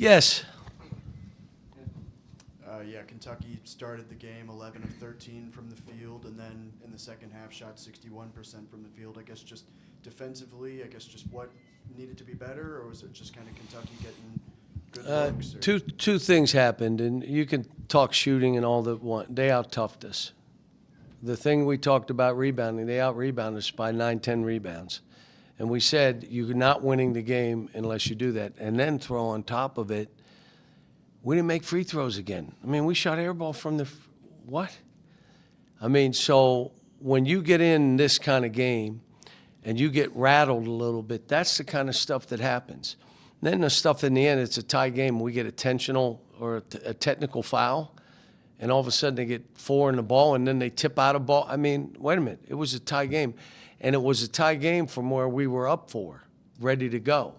Yes. Yeah, Kentucky started the game 11 of 13 from the field, and then in the second half shot 61% from the field. I guess just defensively, just what needed to be better, or was it just kind of Kentucky getting good looks? Two things happened, and you can talk shooting and all that one. They out-toughed us. The thing we talked about rebounding, they out-rebounded us by 9, 10 rebounds. And we said you're not winning the game unless you do that. And then throw on top of it, we didn't make free throws again. I mean, we shot air ball from the what? I mean, so when you get in this kind of game and you get rattled a little bit, that's the kind of stuff that happens. And then the stuff in the end, it's a tie game. We get a tensional or a technical foul, and all of a sudden they get 4 in the ball, and then they tip out a ball. I mean, wait a minute. It was a tie game. And it was a tie game from where we were up 4, ready to go.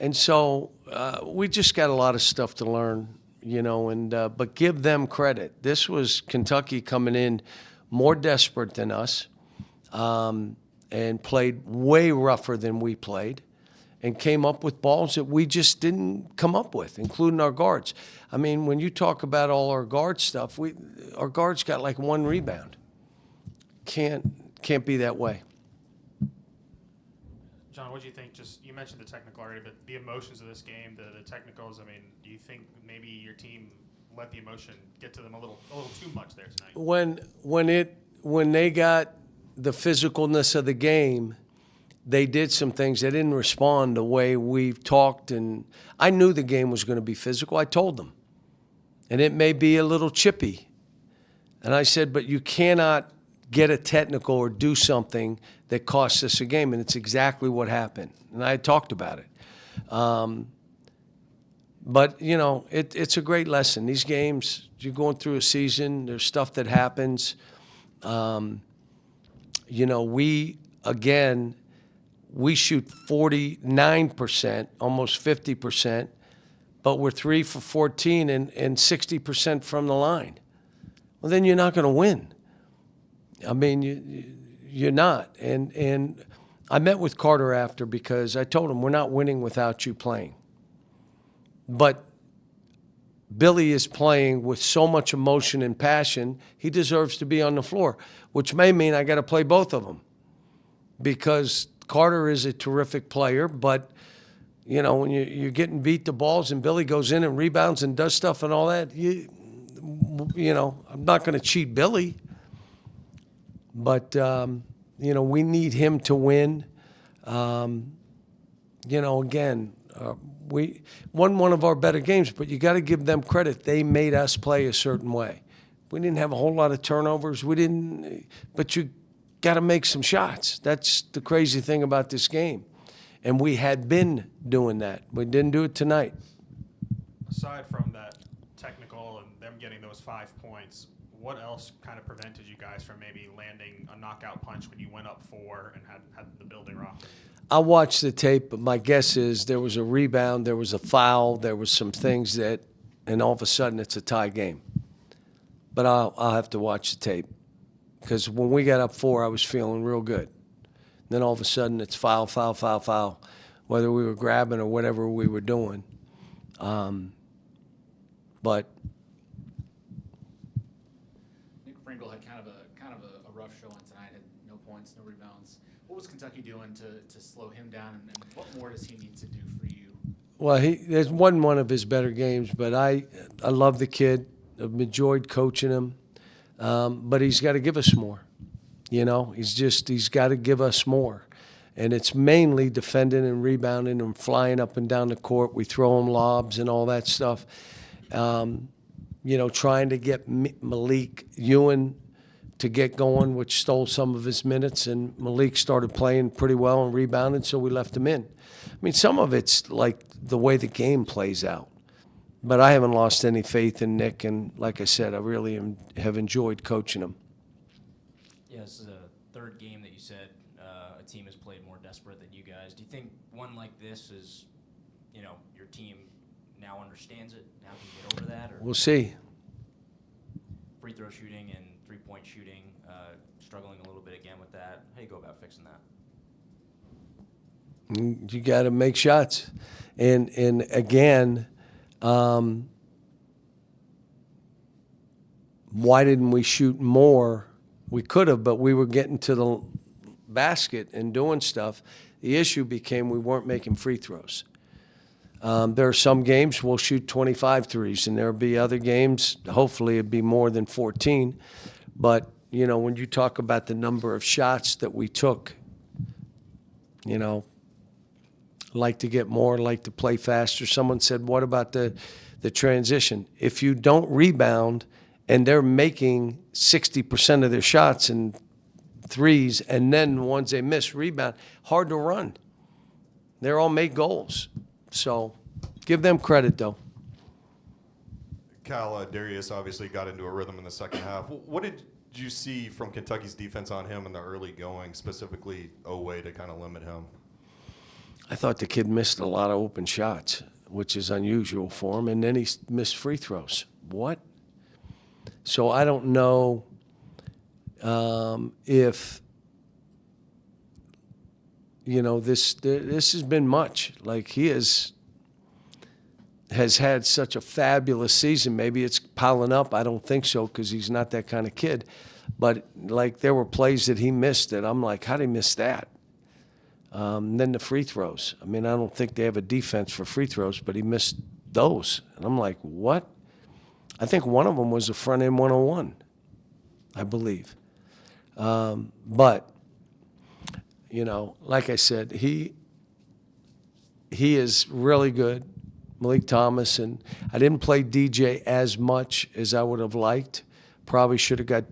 And so we just got a lot of stuff to learn, but give them credit. This was Kentucky coming in more desperate than us and played way rougher than we played and came up with balls that we just didn't come up with, including our guards. I mean, when you talk about all our guard stuff, our guards got like 1 rebound. Can't be that way. John, what do you think? You mentioned the technical already, but the emotions of this game, the technicals. I mean, do you think maybe your team let the emotion get to them a little too much there tonight? When they got the physicalness of the game, they did some things. They didn't respond the way we've talked, and I knew the game was going to be physical. I told them, and it may be a little chippy, and I said, but you cannot get a technical or do something that costs us a game, and it's exactly what happened. And I talked about it. But, it's a great lesson. These games, you're going through a season, there's stuff that happens. We shoot 49%, almost 50%, but we're 3 for 14 and 60% from the line. Well, then you're not going to win. I mean, you're not. And I met with Carter after because I told him we're not winning without you playing. But Billy is playing with so much emotion and passion, he deserves to be on the floor, which may mean I got to play both of them because Carter is a terrific player, but when you're getting beat the balls and Billy goes in and rebounds and does stuff and all that, I'm not going to cheat Billy. But, we need him to win. We won one of our better games, but you got to give them credit. They made us play a certain way. We didn't have a whole lot of turnovers. But you got to make some shots. That's the crazy thing about this game. And we had been doing that. We didn't do it tonight. Aside from that technical and them getting those 5 points, what else kind of prevented you guys from maybe landing a knockout punch when you went up 4 and had the building rocked? I watched the tape, but my guess is there was a rebound, there was a foul, there was some things and all of a sudden it's a tie game. But I'll have to watch the tape because when we got up 4, I was feeling real good. Then all of a sudden it's foul, foul, foul, foul, whether we were grabbing or whatever we were doing. But Pringle had kind of a rough showing tonight. Had no points, no rebounds. What was Kentucky doing to slow him down, and what more does he need to do for you? Well, there's one of his better games, but I love the kid. I've enjoyed coaching him, but he's got to give us more. He's got to give us more, and it's mainly defending and rebounding and flying up and down the court. We throw him lobs and all that stuff. Trying to get Malik Ewan to get going, which stole some of his minutes, and Malik started playing pretty well and rebounded, so we left him in. I mean, some of it's like the way the game plays out. But I haven't lost any faith in Nick, and like I said, I really have enjoyed coaching him. Yeah, this is the 3rd game that you said a team has played more desperate than you guys. Do you think one like this is, your team now understands it, now can get over that? Or We'll see. Free throw shooting and three-point shooting, struggling a little bit again with that. How do you go about fixing that? You got to make shots. And again, Why didn't we shoot more? We could have, but we were getting to the basket and doing stuff. The issue became we weren't making free throws. There are some games we'll shoot 25 threes, and there'll be other games, hopefully it'd be more than 14. But, you know, when you talk about the number of shots that we took, you know, like to get more, like to play faster. Someone said, what about the transition? If you don't rebound and they're making 60% of their shots and threes, and then the ones they miss rebound, hard to run. They're all made goals. So give them credit, though. Cal, Darius obviously got into a rhythm in the second half. What did you see from Kentucky's defense on him in the early going, specifically Oweh, to kind of limit him? I thought the kid missed a lot of open shots, which is unusual for him, and then he missed free throws. What? So I don't know if, you know, this has been much. Like, he has had such a fabulous season. Maybe it's piling up. I don't think so, because he's not that kind of kid. But, like, there were plays that he missed that I'm like, how'd he miss that? Then the free throws. I mean, I don't think they have a defense for free throws, but he missed those. And I'm like, what? I think one of them was a front end 101, I believe. But, you know, like I said, he is really good, Malik Thomas. And I didn't play DJ as much as I would have liked. Probably should have got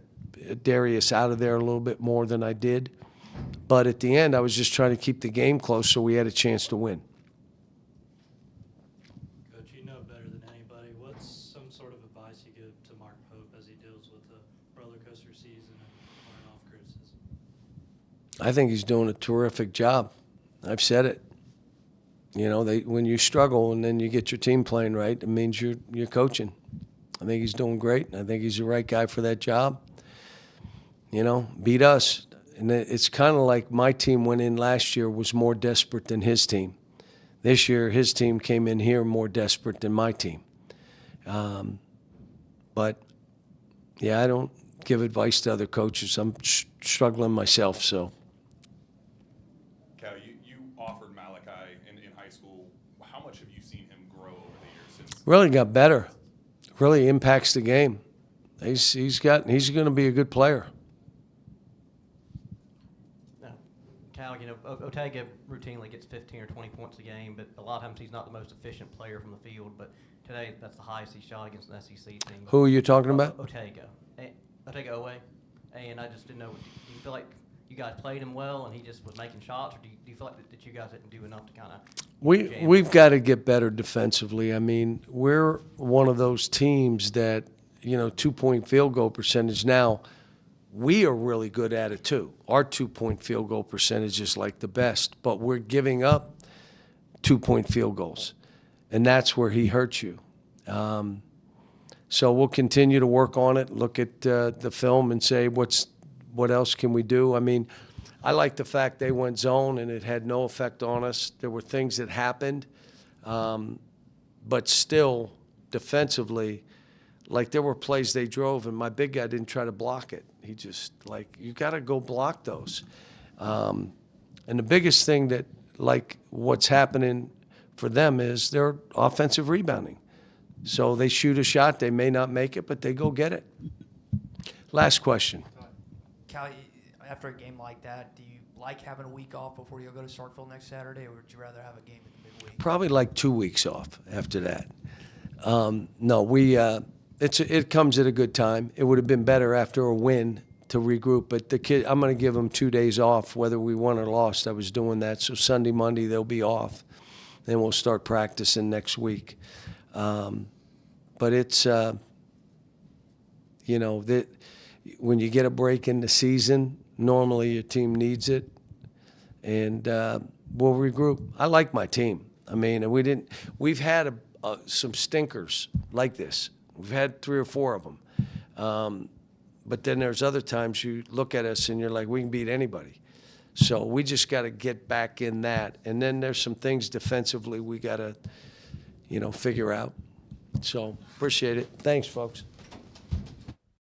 Darius out of there a little bit more than I did. But at the end, I was just trying to keep the game close so we had a chance to win. Coach, you know better than anybody. What's some sort of advice you give to Mark Pope as he deals with the roller coaster season and learning off criticism? I think he's doing a terrific job. I've said it. You know, when you struggle and then you get your team playing right, it means you're coaching. I think he's doing great. I think he's the right guy for that job. You know, beat us. And it's kind of like my team went in last year was more desperate than his team. This year, his team came in here more desperate than my team. But, yeah, I don't give advice to other coaches. I'm struggling myself, so. Cal, you offered Malachi in high school. How much have you seen him grow over the years since? Really got better. Really impacts the game. He's going to be a good player. Cal, you know, Otega routinely gets 15 or 20 points a game, but a lot of times he's not the most efficient player from the field. But today, that's the highest he shot against an SEC team. Who are you talking about? Otega Oweh. And I just didn't know, do you feel like you guys played him well and he just was making shots, or do you feel like that you guys didn't do enough to kind of We've got to get better defensively. I mean, we're one of those teams that, you know, 2-point field goal percentage now, we are really good at it too. Our 2-point field goal percentage is like the best, but we're giving up 2-point field goals, and that's where he hurts you. So we'll continue to work on it, look at the film and say what else can we do. I mean, I like the fact they went zone and it had no effect on us. There were things that happened, but still defensively, like there were plays they drove and my big guy didn't try to block it. He just, like, you got to go block those. And the biggest thing that, like, what's happening for them is their offensive rebounding. So they shoot a shot, they may not make it, but they go get it. Last question. Cal, after a game like that, do you like having a week off before you go to Starkville next Saturday, or would you rather have a game in the midweek? Probably like 2 weeks off after that. No, it comes at a good time. It would have been better after a win to regroup, but the kid, I'm going to give them 2 days off, whether we won or lost. I was doing that, so Sunday, Monday they'll be off, then we'll start practicing next week. But it's, you know, that when you get a break in the season, normally your team needs it, and we'll regroup. I like my team. I mean, we've had some stinkers like this. We've had 3 or 4 of them. But then there's other times you look at us and you're like, we can beat anybody. So we just got to get back in that. And then there's some things defensively we got to, you know, figure out. So appreciate it. Thanks, folks.